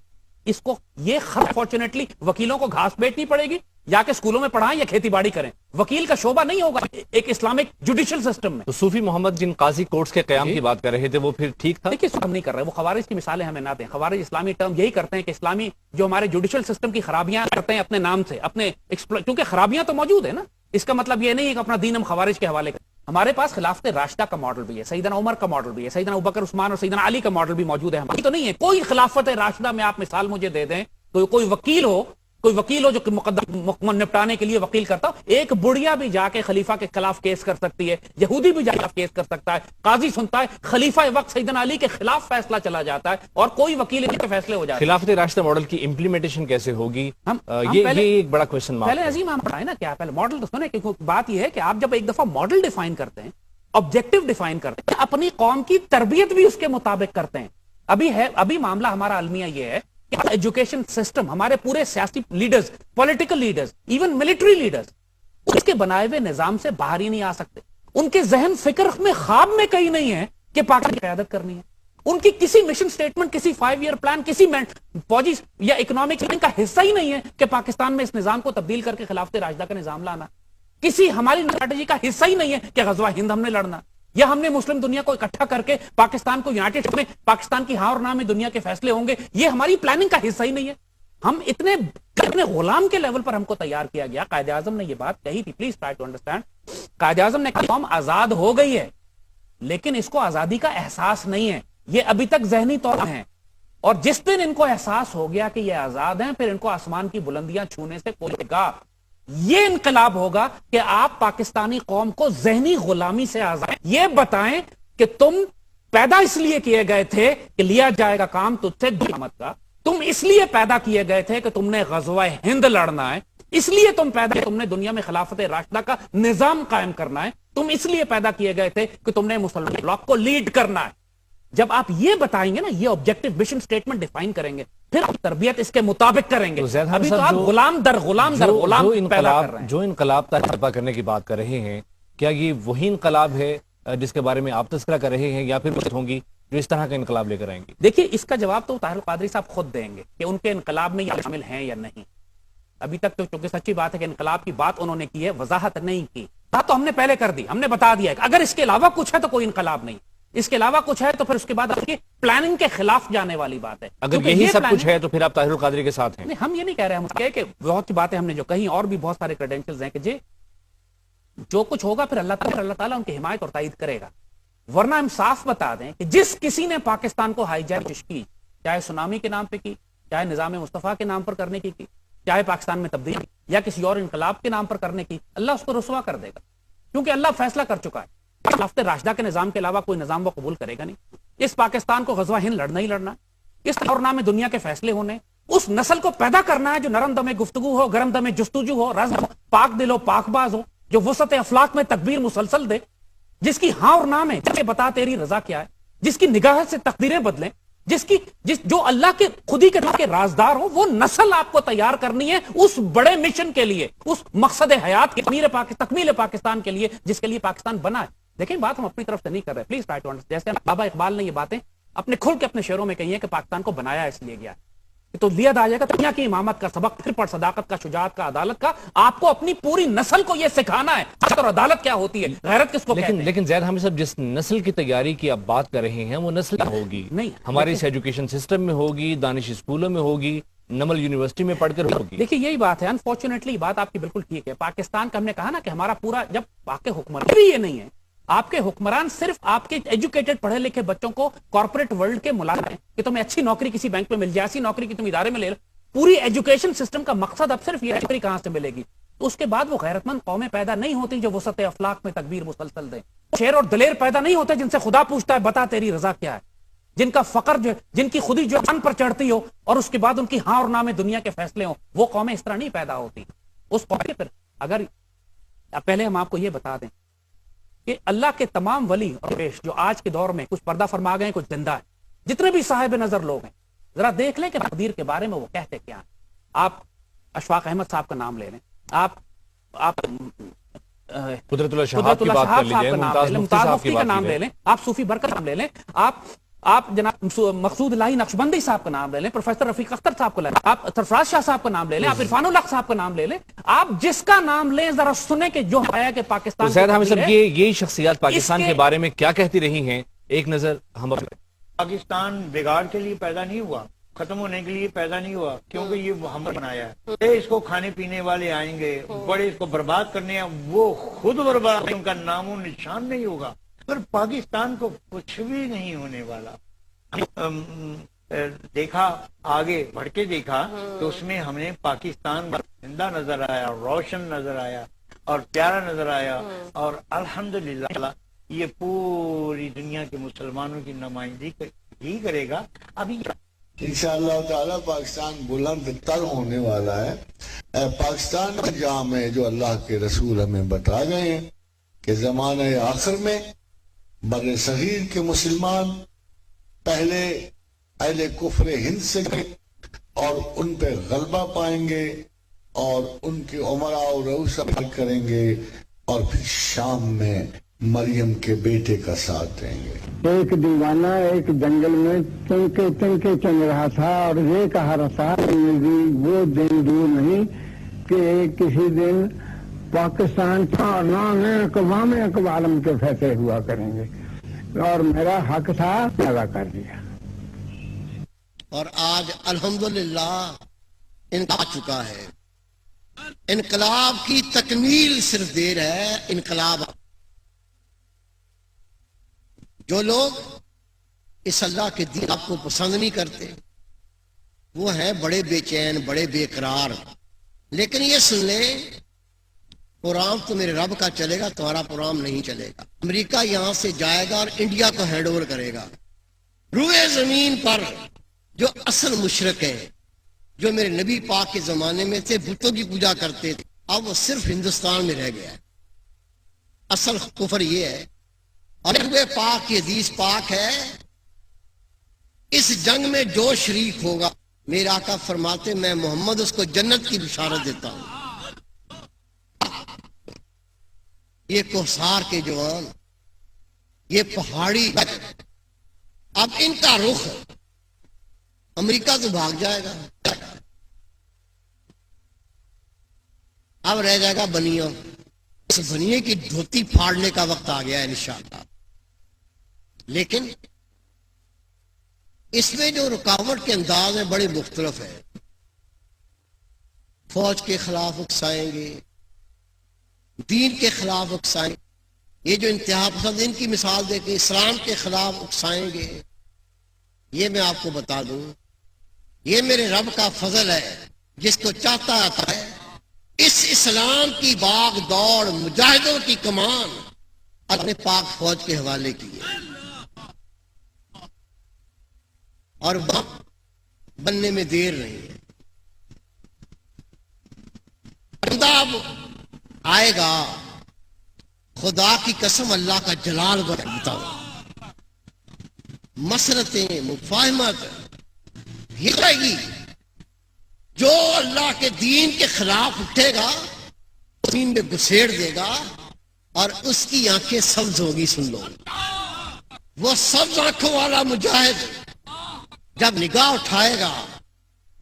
اس کو یہ فارچونیٹلی وکیلوں کو گھاس بیچنی پڑے گی, یا کہ اسکولوں میں پڑھائیں یا کھیتی باڑی کریں. وکیل کا شعبہ نہیں ہوگا ایک اسلامک جوڈیشل سسٹم میں. تو صوفی محمد جن قاضی کورٹس کے قیام کی بات کر رہے تھے وہ پھر ٹھیک تھا؟ دیکھیے ہم نہیں کر رہے, وہ خوارج کی مثالیں ہمیں نہ دیں. خوارج اسلامی ٹرم یہی کرتے ہیں کہ اسلامی جو ہمارے جوڈیشل سسٹم کی خرابیاں کرتے ہیں اپنے نام سے, اپنے کیونکہ خرابیاں تو موجود ہیں نا, اس کا مطلب یہ نہیں ہے کہ اپنا دین ہم خوارج کے حوالے کریں. ہمارے پاس خلافت راشدہ کا ماڈل بھی ہے, سیدنا عمر کا ماڈل بھی ہے, سیدنا ابوبکر عثمان اور سیدنا علی کا ماڈل بھی موجود ہے. ہماری تو نہیں ہے کوئی خلافت راشدہ میں. آپ مثال مجھے دے دیں تو کوئی وکیل ہو جو مقدمہ نپٹانے کے لیے وکیل کرتا ہو. ایک بڑھیا بھی جا کے خلیفہ کے خلاف کیس کر سکتی ہے, یہودی بھی جا کے کیس کر سکتا ہے, قاضی سنتا ہے, خلیفہ وقت سیدنا علی کے خلاف فیصلہ چلا جاتا ہے اور کوئی وکیل ان کے فیصلے ہو جاتے ہیں. خلافت راشدہ ماڈل کی امپلیمنٹیشن کیسے ہوگی, یہ ایک بڑا کویسچن مارک ہے. پہلے عظیم ہم بتائیں نا کیا پہلے ماڈل تو سنیں, کہ بات یہ ہے کہ آپ جب ایک دفعہ ماڈل ڈیفائن کرتے ہیں, آبجیکٹو ڈیفائن کرتے ہیں, اپنی قوم کی تربیت بھی اس کے مطابق کرتے ہیں. ابھی معاملہ ہمارا المیہ یہ ہے کہ ایجوکیشن سسٹم, ہمارے پورے سیاسی leaders, political leaders, even military leaders اس کے بنائے ہوئے نظام سے باہر ہی نہیں آ سکتے. ان کے ذہن فکر میں خواب میں کہیں نہیں ہے کہ پاکستان کی قیادت کرنی ہے. ان کی کسی مشن سٹیٹمنٹ, کسی 5 ایئر پلان, کسی فوجی یا اکنامک پلان کا حصہ ہی نہیں ہے کہ پاکستان میں اس نظام کو تبدیل کر کے خلافت راشدہ کا نظام لانا. کسی ہماری اسٹریٹجی کا حصہ ہی نہیں ہے کہ غزوہ ہند ہم نے لڑنا, یا ہم نے مسلم دنیا کو اکٹھا کر کے پاکستان کو یونائٹڈ میں پاکستان کی ہاں اور نہ میں دنیا کے فیصلے ہوں گے. یہ ہماری پلاننگ کا حصہ ہی نہیں ہے. ہم اتنے غلام کے لیول پر ہم کو تیار کیا گیا. قائد اعظم نے یہ بات کہی تھی, please try to understand. Quaid Azam نے کہا قوم آزاد ہو گئی ہے لیکن اس کو آزادی کا احساس نہیں ہے, یہ ابھی تک ذہنی طور پر ہیں, اور جس دن ان کو احساس ہو گیا کہ یہ آزاد ہیں پھر ان کو آسمان کی بلندیاں چھونے سے کوئی گا. یہ انقلاب ہوگا کہ آپ پاکستانی قوم کو ذہنی غلامی سے آزاد, یہ بتائیں کہ تم پیدا اس لیے کیے گئے تھے کہ لیا جائے گا کام تجھ سے غلامت کا, تم اس لیے پیدا کیے گئے تھے کہ تم نے غزوہ ہند لڑنا ہے, اس لیے تم نے دنیا میں خلافت راشدہ کا نظام قائم کرنا ہے, تم اس لیے پیدا کیے گئے تھے کہ تم نے مسلمان بلاک کو لیڈ کرنا ہے. جب آپ یہ بتائیں گے نا, یہ آبجیکٹو مشن سٹیٹمنٹ ڈیفائن کریں گے, پھر آپ تربیت اس کے مطابق کریں گے. ابھی تو آپ غلام در غلام پیدا کر رہے ہیں. جو انقلاب تجربہ کرنے کی بات کر رہے ہیں, کیا یہ وہی انقلاب ہے جس کے بارے میں آپ تذکرہ کر رہے ہیں, یا پھر کچھ ہوں گی جو اس طرح کا انقلاب لے کر آئیں گے؟ دیکھیے اس کا جواب تو طاہر القادری صاحب خود دیں گے کہ ان کے انقلاب میں یہ شامل ہیں یا نہیں. ابھی تک تو چونکہ سچی بات ہے کہ انقلاب کی بات انہوں نے کی ہے, وضاحت نہیں کی. بات تو ہم نے پہلے کر دی, ہم نے بتا دیا کہ اگر اس کے علاوہ کچھ ہے تو کوئی انقلاب نہیں, اس کے علاوہ کچھ ہے تو پھر اس کے بعد آپ کی پلاننگ کے خلاف جانے والی بات ہے. اگر یہی سب کچھ ہے تو پھر آپ طاہر القادری کے ساتھ ہیں. ہم یہ نہیں کہہ رہے, ہم کہہ کہ بہت سی باتیں ہم نے جو کہیں, اور بھی بہت سارے کریڈینشلز ہیں کہ جو کچھ ہوگا پھر اللہ تعالیٰ ان کی حمایت اور تائید کرے گا. ورنہ ہم صاف بتا دیں کہ جس کسی نے پاکستان کو ہائی جیک کی, چاہے سونامی کے نام پہ کی, چاہے نظام مصطفیٰ کے نام پر کرنے کی, چاہے پاکستان میں تبدیلی یا کسی اور انقلاب کے نام پر کرنے کی, اللہ اس کو رسوا کر دے گا, کیونکہ اللہ فیصلہ کر چکا ہے. خلافت راشدہ کے نظام کے علاوہ کوئی نظام وہ قبول کرے گا نہیں. اس پاکستان کو غزوہ ہند لڑنا ہی لڑنا, اس اور نام میں دنیا کے فیصلے ہونے, اس نسل کو پیدا کرنا ہے جو نرم دم گفتگو ہو, گرم دم جستجو ہو, رزم پاک دل ہو, پاک باز ہو, جو وسعت افلاق میں تکبیر مسلسل دے, جس کی ہاں اور نہ میں بتا تیری رضا کیا ہے, جس کی نگاہ سے تقدیریں بدلیں, جو اللہ کے خودی کے رازدار ہو. وہ نسل آپ کو تیار کرنی ہے اس بڑے مشن کے لیے, اس مقصد حیات کے تکمیل پاکستان کے لیے جس کے لیے پاکستان بنا ہے. دیکھیں بات ہم اپنی طرف سے نہیں کر رہے, پلیز ٹرائی ٹو انڈرسٹینڈ. جیسے بابا اقبال نے یہ باتیں اپنے کھل کے اپنے شعروں میں کہی ہیں کہ پاکستان کو بنایا اس لیے گیا, تو لیا جائے گا دنیا کی امامت کا سبق، پھر پڑھ صداقت کا، شجاعت کا، عدالت کا. آپ کو اپنی پوری نسل کو یہ سکھانا ہے اور عدالت کیا ہوتی ہے، غیرت کس کو کہتے ہیں. لیکن زید حامد صاحب، جس نسل کی تیاری کی آپ بات کر رہے ہیں وہ نسل کیا ہوگی؟ نہیں، ہمارے اس ایجوکیشن سسٹم میں ہوگی، دانش اسکولوں میں ہوگی، نمل یونیورسٹی میں پڑھ کر ہوگی. دیکھیے یہی بات ہے، انفارچونیٹلی بات آپ کی بالکل ٹھیک ہے. پاکستان کا ہم نے کہا نا کہ ہمارا پورا، جب آپ کے حکمران بھی یہ نہیں ہے، آپ کے حکمران صرف آپ کے ایجوکیٹڈ پڑھے لکھے بچوں کو کارپوریٹ ورلڈ کے ملازم ہیں کہ تمہیں اچھی نوکری کسی بینک میں مل جائے، ایسی نوکری کی تم ادارے میں لے لو. پوری ایجوکیشن سسٹم کا مقصد اب صرف یہ نوکری کہاں سے ملے گی. تو اس کے بعد وہ غیرت مند قومیں پیدا نہیں ہوتی جو وسعت افلاق میں تکبیر مسلسل دیں. شیر اور دلیر پیدا نہیں ہوتے جن سے خدا پوچھتا ہے بتا تیری رضا کیا ہے، جن کا فقر جو، جن کی خودی جو ان پر چڑھتی ہو اور اس کے بعد ان کی ہاں اور نہ میں دنیا کے فیصلے ہوں. وہ قومیں اس طرح نہیں پیدا ہوتی. اس قوم کے پھر اگر پہلے ہم آپ کو یہ بتا دیں کہ اللہ کے تمام ولی اور پیش جو آج کے دور میں کچھ پردہ فرما گئے کچھ زندہ ہیں، جتنے بھی صاحب نظر لوگ ہیں، ذرا دیکھ لیں کہ تقدیر کے بارے میں وہ کہتے کیا ہیں. آپ اشفاق احمد صاحب کا نام لے لیں، آپ قدرت اللہ شہاب کی بات کر لیجئے، ممتاز مفتی کا نام لے لیں، آپ صوفی برکت کا نام لے لیں، آپ جناب مقصود الہی نقشبندی صاحب کا نام لے لیں، پروفیسر رفیق اختر صاحب کو لے لیں، آپ سرفراز شاہ صاحب کا نام لے لیں، آپ عرفان الحق صاحب کا نام لے لیں. آپ جس کا نام لیں ذرا سنیں کہ جو آیا کہ پاکستان زید حامد صاحب یہ شخصیات پاکستان کے بارے میں کیا کہتی رہی ہیں. ایک نظر ہم پاکستان بگاڑ کے لیے پیدا نہیں ہوا، ختم ہونے کے لیے پیدا نہیں ہوا، کیونکہ یہ ہم نے بنایا ہے. اس کو کھانے پینے والے آئیں گے، بڑے اس کو برباد کرنے ہیں، وہ خود برباد، ان کا نام و نشان نہیں ہوگا. پر پاکستان کو کچھ بھی نہیں ہونے والا. دیکھا آگے بڑھ کے دیکھا تو اس میں ہم نے پاکستان زندہ نظر آیا، روشن نظر آیا اور پیارا نظر آیا. اور الحمدللہ یہ پوری دنیا کے مسلمانوں کی نمائندگی ہی کرے گا. ابھی انشاءاللہ تعالی پاکستان بلند تر ہونے والا ہے. پاکستان کا جام ہے جو اللہ کے رسول ہمیں بتا گئے ہیں کہ زمانہ آخر میں بر صغیر کے مسلمان پہلے اہل کفر ہند سے اور ان پہ غلبہ پائیں گے اور ان کے عمراء و رؤساء کریں گے اور پھر شام میں مریم کے بیٹے کا ساتھ دیں گے. ایک دیوانہ ایک جنگل میں تنکے چن رہا تھا اور یہ کہا رہا تھا وہ دن دور نہیں کہ کسی دن پاکستان تھا نام اقوام اقوالم کے فیصلے ہوا کریں گے اور میرا حق تھا ادا کر دیا. اور آج الحمدللہ انقلاب آ چکا ہے. انقلاب کی تکمیل صرف دیر ہے. انقلاب جو لوگ اس اللہ کے دین آپ کو پسند نہیں کرتے وہ ہیں بڑے بے چین، بڑے بے قرار. لیکن یہ سن لیں پروگرام تو میرے رب کا چلے گا، تمہارا پروگرام نہیں چلے گا. امریکہ یہاں سے جائے گا اور انڈیا کو ہینڈ اوور کرے گا. روئے زمین پر جو اصل مشرک ہیں، جو میرے نبی پاک کے زمانے میں تھے، بتوں کی پوجا کرتے تھے، اب وہ صرف ہندوستان میں رہ گیا ہے. اصل کفر یہ ہے. اور پاک کی حدیث پاک ہے، اس جنگ میں جو شریک ہوگا میرے آقا فرماتے میں محمد اس کو جنت کی بشارت دیتا ہوں. یہ کوثار کے جوان، یہ پہاڑی، اب ان کا رخ امریکہ تو بھاگ جائے گا، اب رہ جائے گا بنیوں. اس بنیے کی دھوتی پھاڑنے کا وقت آ گیا ہے انشاءاللہ. لیکن اس میں جو رکاوٹ کے انداز ہیں بڑے مختلف ہیں. فوج کے خلاف اکسائیں گے، دین کے خلاف اکسائیں گے. یہ جو انتہا پسند ان کی مثال دے کے اسلام کے خلاف اکسائیں گے. یہ میں آپ کو بتا دوں یہ میرے رب کا فضل ہے، جس کو چاہتا آتا ہے اس اسلام کی باغ دوڑ مجاہدوں کی کمان اپنے پاک فوج کے حوالے کی ہے. اور بننے میں دیر نہیں ہے. اب آئے گا، خدا کی قسم اللہ کا جلال بتاؤ. مسرتیں مفاہمت یہ رہے گی. جو اللہ کے دین کے خلاف اٹھے گا دین میں گھسیڑ دے گا اور اس کی آنکھیں سبز ہوگی. سن لو، وہ سبز آنکھوں والا مجاہد جب نگاہ اٹھائے گا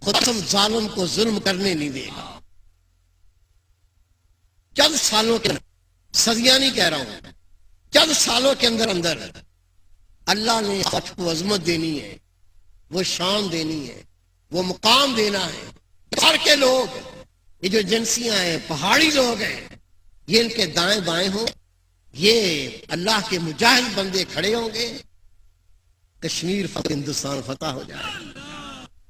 خود ہم ظالم کو ظلم کرنے نہیں دے گا. چند سالوں کے اندر، صدیاں نہیں کہہ رہا ہوں، چند سالوں کے اندر اندر اللہ نے فوج کو عظمت دینی ہے، وہ شان دینی ہے، وہ مقام دینا ہے. باہر کے لوگ، یہ جو ایجنسیاں ہیں، پہاڑی لوگ ہیں، یہ ان کے دائیں بائیں ہوں، یہ اللہ کے مجاہد بندے کھڑے ہوں گے، کشمیر فتح، ہندوستان فتح ہو جائے.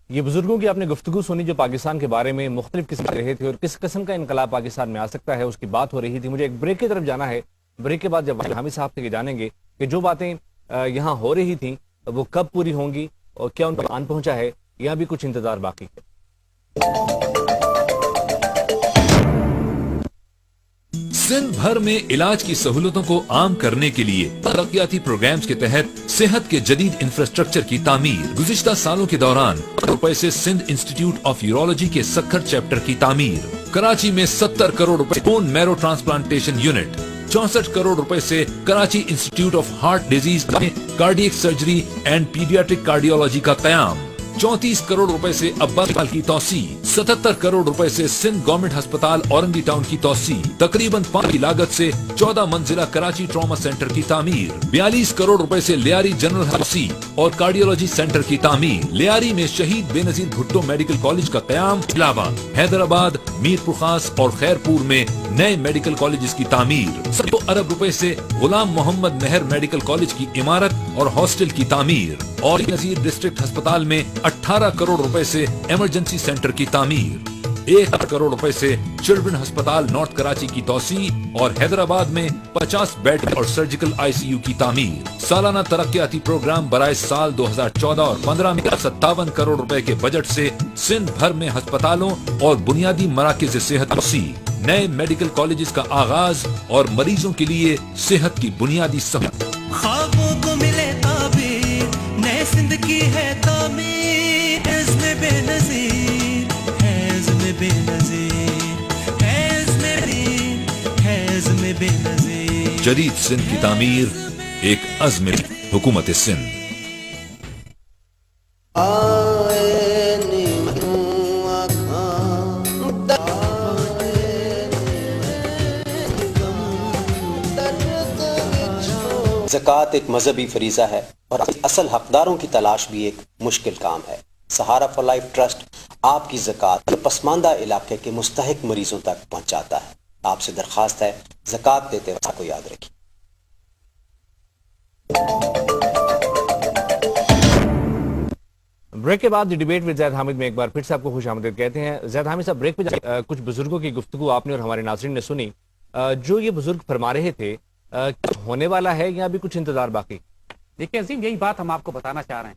یہ بزرگوں کی آپ نے گفتگو سنی جو پاکستان کے بارے میں مختلف قسم کے رہے تھے اور کس قسم کا انقلاب پاکستان میں آ سکتا ہے اس کی بات ہو رہی تھی. مجھے ایک بریک کی طرف جانا ہے. بریک کے بعد جب حامد صاحب سے جانیں گے کہ جو باتیں یہاں ہو رہی تھیں وہ کب پوری ہوں گی اور کیا ان پر آن پہنچا ہے، یہاں بھی کچھ انتظار باقی ہے. سندھ بھر میں علاج کی سہولتوں کو عام کرنے کے لیے ترقیاتی پروگرامز کے تحت صحت کے جدید انفراسٹرکچر کی تعمیر. گزشتہ سالوں کے دوران روپے سے سندھ انسٹیٹیوٹ آف یورولوجی کے سکھر چیپٹر کی تعمیر. کراچی میں 70 کروڑ روپے bone marrow transplantation unit. 64 crore روپے سے Karachi Institute of Heart Disease میں cardiac surgery and paediatric cardiology کا قیام. 34 کروڑ روپے سے عباس ہسپتال کی توسیع. 77 کروڑ روپے سے سندھ گورنمنٹ ہسپتال اورنگی ٹاؤن کی توسیع. تقریباً 5 کی لاگت سے 14 منزلہ کراچی ٹراما سینٹر کی تعمیر. 42 کروڑ روپے سے لیاری جنرل توسیع اور کارڈیولوجی سینٹر کی تعمیر. لیاری میں شہید بے نظیر بھٹو میڈیکل کالج کا قیام. علاوہ حیدرآباد، میر پرخاس اور خیرپور میں نئے میڈیکل کالجز کی تعمیر. 100 ارب روپے سے غلام محمد مہر میڈیکل کالج کی عمارت اور ہاسٹل کی تعمیر. اور نذیر ڈسٹرکٹ ہسپتال میں 18 کروڑ روپے سے ایمرجنسی سینٹر کی تعمیر. 1 کروڑ روپے سے چلڈرن ہسپتال نارتھ کراچی کی توسیع اور حیدرآباد میں 50 بیڈ اور سرجیکل ICU کی تعمیر. سالانہ ترقیاتی پروگرام برائے سال 2014 اور 15 میں 57 کروڑ روپے کے بجٹ سے سندھ بھر میں ہسپتالوں اور بنیادی مراکز صحت توسیع. نئے میڈیکل کالجز کا آغاز اور مریضوں کے لیے صحت کی بنیادی سہولت. خوابوں کو ملے تعبیر، نئے سندھ کی ہے تعمیر. عزم بے نظیر ہے، عزم بے نظیر ہے، عزم بے نظیر. جدید سندھ کی تعمیر ایک عزم حکومت سندھ. زکوٰۃ ایک مذہبی فریضہ ہے اور اصل حقداروں کی تلاش بھی ایک مشکل کام ہے. سہارا فار لائف ٹرسٹ آپ کی زکوٰۃ پسماندہ علاقے کے مستحق مریضوں تک پہنچاتا ہے. آپ سے درخواست ہے زکوٰۃ دیتے وقت کو یاد رکھیں. بریک کے بعد ڈیبیٹ ود زید حامد میں ایک بار پھر سے آپ کو خوش آمدید کہتے ہیں. زید حامد صاحب، بریک پہ کچھ بزرگوں کی گفتگو آپ نے اور ہمارے ناظرین نے سنی. جو یہ بزرگ فرما رہے تھے ہونے والا ہے یا بھی کچھ انتظار باقی؟ دیکھیں عظیم، یہی بات ہم آپ کو بتانا چاہ رہے ہیں.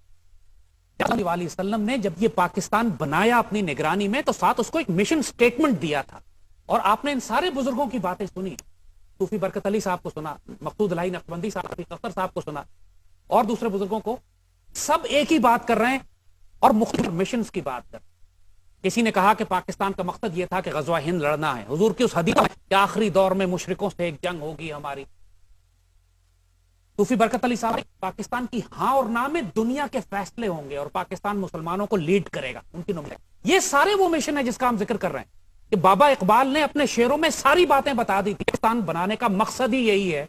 صلی اللہ علیہ وسلم نے جب یہ پاکستان بنایا اپنی نگرانی میں تو ساتھ اس کو ایک مشن سٹیٹمنٹ دیا تھا، اور آپ نے ان سارے بزرگوں کی باتیں سنی. صوفی برکت علی صاحب کو سنا، مقصود الہی نقشبندی صاحب صاحب کو سنا، اور دوسرے بزرگوں کو. سب ایک ہی بات کر رہے ہیں اور مختلف مشنز کی بات کر. کسی نے کہا کہ پاکستان کا مقصد یہ تھا کہ غزوہ ہند لڑنا ہے. حضور کی اس حدیث میں کہ آخری دور میں مشرکوں سے ایک جنگ ہوگی ہماری. صوفی برکت علی صاحب، پاکستان کی ہاں اور نہ میں دنیا کے فیصلے ہوں گے اور پاکستان مسلمانوں کو لیڈ کرے گا، ان کی نمائندگی. یہ سارے وہ مشن ہے جس کا ہم ذکر کر رہے ہیں کہ بابا اقبال نے اپنے شعروں میں ساری باتیں بتا دی تھی. پاکستان بنانے کا مقصد ہی یہی ہے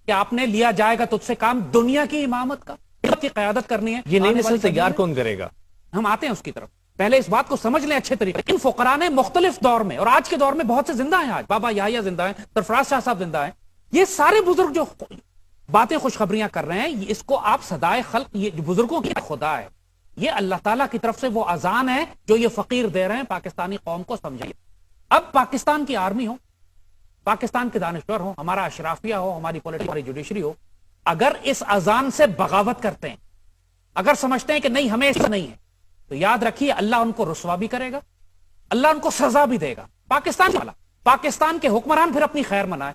کہ آپ نے لیا جائے گا تجھ سے کام دنیا کی امامت کا، کی قیادت کرنی ہے. یہ نئی نسل تیار کون کرے گا؟ ہم آتے ہیں اس کی طرف. پہلے اس بات کو سمجھ لیں اچھے طریقے. ان فقراء نے مختلف دور میں، اور آج کے دور میں بہت سے زندہ ہیں. آج بابا یحییٰ زندہ ہیں، سرفراز شاہ صاحب زندہ ہیں. یہ سارے بزرگ جو باتیں خوشخبریاں کر رہے ہیں، اس کو آپ صدائے خلق، یہ جو بزرگوں کی خدا ہے، یہ اللہ تعالیٰ کی طرف سے وہ اذان ہے جو یہ فقیر دے رہے ہیں پاکستانی قوم کو. سمجھائیے، اب پاکستان کی آرمی ہو، پاکستان کے دانشور ہو، ہمارا اشرافیہ ہو، ہماری پولیٹکس، ہماری جوڈیشری ہو، اگر اس اذان سے بغاوت کرتے ہیں، اگر سمجھتے ہیں کہ نہیں ہمیں ایسا نہیں ہے، تو یاد رکھیے اللہ ان کو رسوا بھی کرے گا، اللہ ان کو سزا بھی دے گا. پاکستان والا، پاکستان کے حکمران پھر اپنی خیر منائے.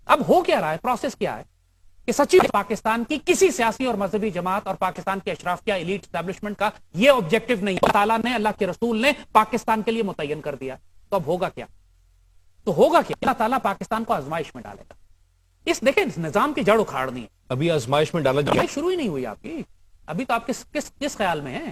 اب ہو کیا رہا ہے، پروسیس کیا ہے کہ سچی پاکستان کی کسی سیاسی اور مذہبی جماعت اور پاکستان کے اشرافیہ ایلیٹ اسٹیبلشمنٹ کا یہ آبجیکٹو نہیں. اللہ تعالیٰ نے، اللہ کے رسول نے پاکستان کے لیے متعین کر دیا. تو اب ہوگا کیا؟ تو ہوگا کیا؟ اللہ تعالیٰ پاکستان کو آزمائش میں ڈالے گا. اس دیکھیں، اس نظام کی جڑ اکھاڑنی ہے. ابھی آزمائش میں ڈالا جائے، شروع ہی نہیں ہوئی آپ کی. ابھی تو آپ کس خیال میں ہیں؟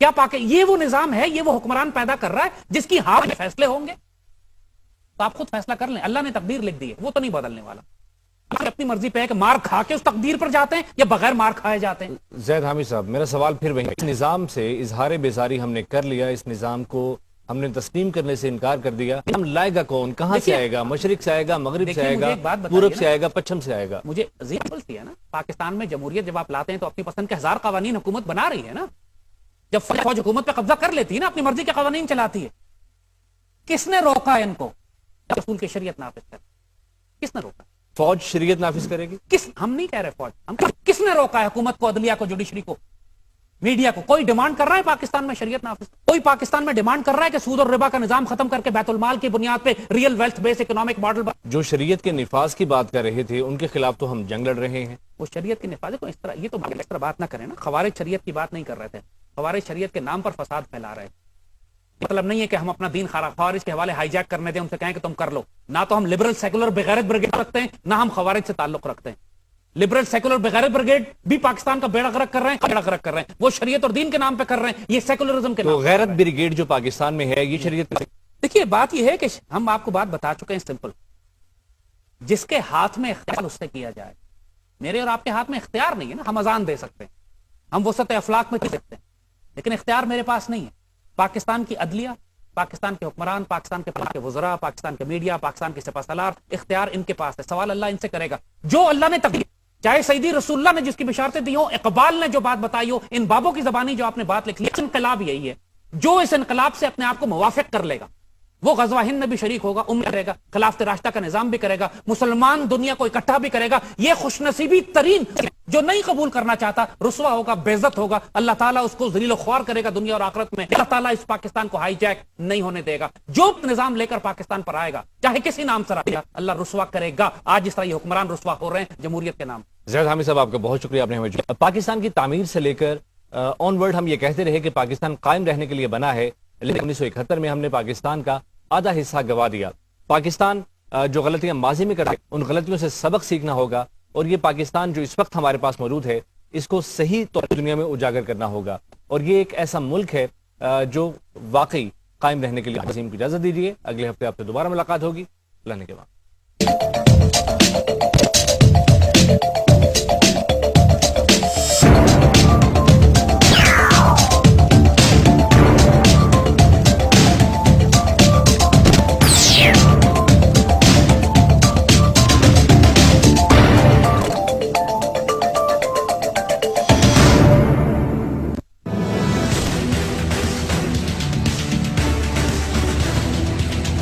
کیا یہ وہ نظام ہے, یہ وہ حکمران پیدا کر رہا ہے جس کی ہاتھ میں فیصلے ہوں گے؟ تو آپ خود فیصلہ کر لیں. اللہ نے تقدیر لکھ دی ہے, وہ تو نہیں بدلنے والا. آپ اپنی مرضی پہ ہے کہ مار کھا کے اس تقدیر پر جاتے ہیں یا بغیر مار کھائے جاتے ہیں. زید حامد صاحب, میرا سوال پھر وہی, اس نظام سے اظہار بیزاری ہم نے کر لیا, اس نظام کو ہم نے تسلیم کرنے سے انکار کر دیا, ہم لائے گا کون, کہاں سے آئے گا, مشرق سے آئے گا, مغرب سے آئے گا, پورب سے آئے گا, پچھم سے آئے گا؟ مجھے ہے نا, پاکستان میں جمہوریت جب آپ لاتے ہیں تو اپنی پسند کے 1000 قوانین حکومت بنا رہی ہے نا. جب فوج حکومت پہ قبضہ کر لیتی ہے نا, اپنی مرضی کے قوانین چلاتی ہے. کس نے روکا ہے ان کو رسول کی شریعت نافذ کر؟ کس نے روکا؟ فوج شریعت نافذ کرے گی؟ ہم نہیں کہہ رہے فوج, ہم کس نے روکا ہے حکومت کو, عدلیہ کو, جوڈیشری کو, میڈیا کو؟ کوئی ڈیمانڈ کر رہا ہے پاکستان میں شریعت نافذ؟ کوئی پاکستان میں ڈیمانڈ کر رہا ہے کہ سود اور ربا کا نظام ختم کر کے بیت المال کی بنیاد پہ ریئل ویلتھ بیس اکنامک ماڈل؟ جو شریعت کے نفاذ کی بات کر رہے تھے ان کے خلاف تو ہم جنگ لڑ رہے ہیں. وہ شریعت کے نفاذ کو اس طرح, یہ تو اس طرح بات نہ کریں نا. خوارج شریعت کی بات نہیں کر رہے تھے, خوارج شریعت کے نام پر فساد پھیلا رہے. مطلب نہیں ہے کہ ہم اپنا دین خوارج کے حوالے ہائی جیک کرنے دیں, ان سے کہیں کہ تم کر لو. نہ تو ہم لبرل سیکولر بغیرت بریگیڈ رکھتے ہیں, نہ ہم خوارج سے تعلق رکھتے ہیں. لبرل سیکولر بغیرت بریگیڈ بھی پاکستان کا بیڑا غرق کر رہے ہیں, وہ شریعت اور دین کے نام پہ کر رہے ہیں, یہ سیکولرزم کے نام. تو غیرت بریگیڈ جو پاکستان میں ہے یہ شریعت؟ دیکھیے بات یہ ہے کہ ہم آپ کو بات بتا چکے ہیں سمپل, جس کے ہاتھ میں اختیار اس سے کیا جائے. میرے اور آپ کے ہاتھ میں اختیار نہیں ہے نا, ہم اذان دے سکتے ہیں, ہم وسط افلاق میں کر سکتے ہیں, لیکن اختیار میرے پاس نہیں ہے. پاکستان کی عدلیہ, پاکستان کے حکمران, پاکستان کے وزراء, پاکستان کے میڈیا, پاکستان کے سپہ سالار, اختیار ان کے پاس ہے. سوال اللہ ان سے کرے گا جو اللہ نے تقدیر, چاہے سیدی رسول اللہ نے جس کی بشارتیں دی ہوں, اقبال نے جو بات بتائی ہو, ان بابوں کی زبانی جو آپ نے بات لکھ لی. انقلاب یہی ہے, جو اس انقلاب سے اپنے آپ کو موافق کر لے گا وہ غزوہ ہند میں بھی شریک ہوگا, کرے گا, خلافت راشدہ کا نظام بھی کرے گا, مسلمان دنیا کو اکٹھا بھی کرے گا. یہ خوش نصیبی ترین, جو نہیں قبول کرنا چاہتا رسوا ہوگا, بے عزت ہوگا, اللہ تعالیٰ اس کو ذلیل و خوار کرے گا دنیا اور آخرت میں. اللہ تعالیٰ اس پاکستان کو ہائی جیک نہیں ہونے دے گا. جو نظام لے کر پاکستان پر آئے گا, چاہے کسی نام سے آئے گا, اللہ رسوا کرے گا. آج اس طرح یہ حکمران رسوا ہو رہے ہیں جمہوریت کے نام. زید حامد صاحب, آپ کا بہت شکریہ, آپ نے ہمیں پاکستان کی تعمیر سے لے کر آن ورڈ ہم یہ کہتے رہے کہ پاکستان قائم رہنے کے لیے بنا ہے, لیکن 1971 میں ہم نے پاکستان کا آدھا حصہ گوا دیا. پاکستان جو غلطیاں ماضی میں کرتے ان غلطیوں سے سبق سیکھنا ہوگا, اور یہ پاکستان جو اس وقت ہمارے پاس موجود ہے اس کو صحیح طور پر دنیا میں اجاگر کرنا ہوگا. اور یہ ایک ایسا ملک ہے جو واقعی قائم رہنے کے لیے. عظیم کو اجازت دیجیے, اگلے ہفتے آپ سے دوبارہ ملاقات ہوگی. اللہ نے کے بعد.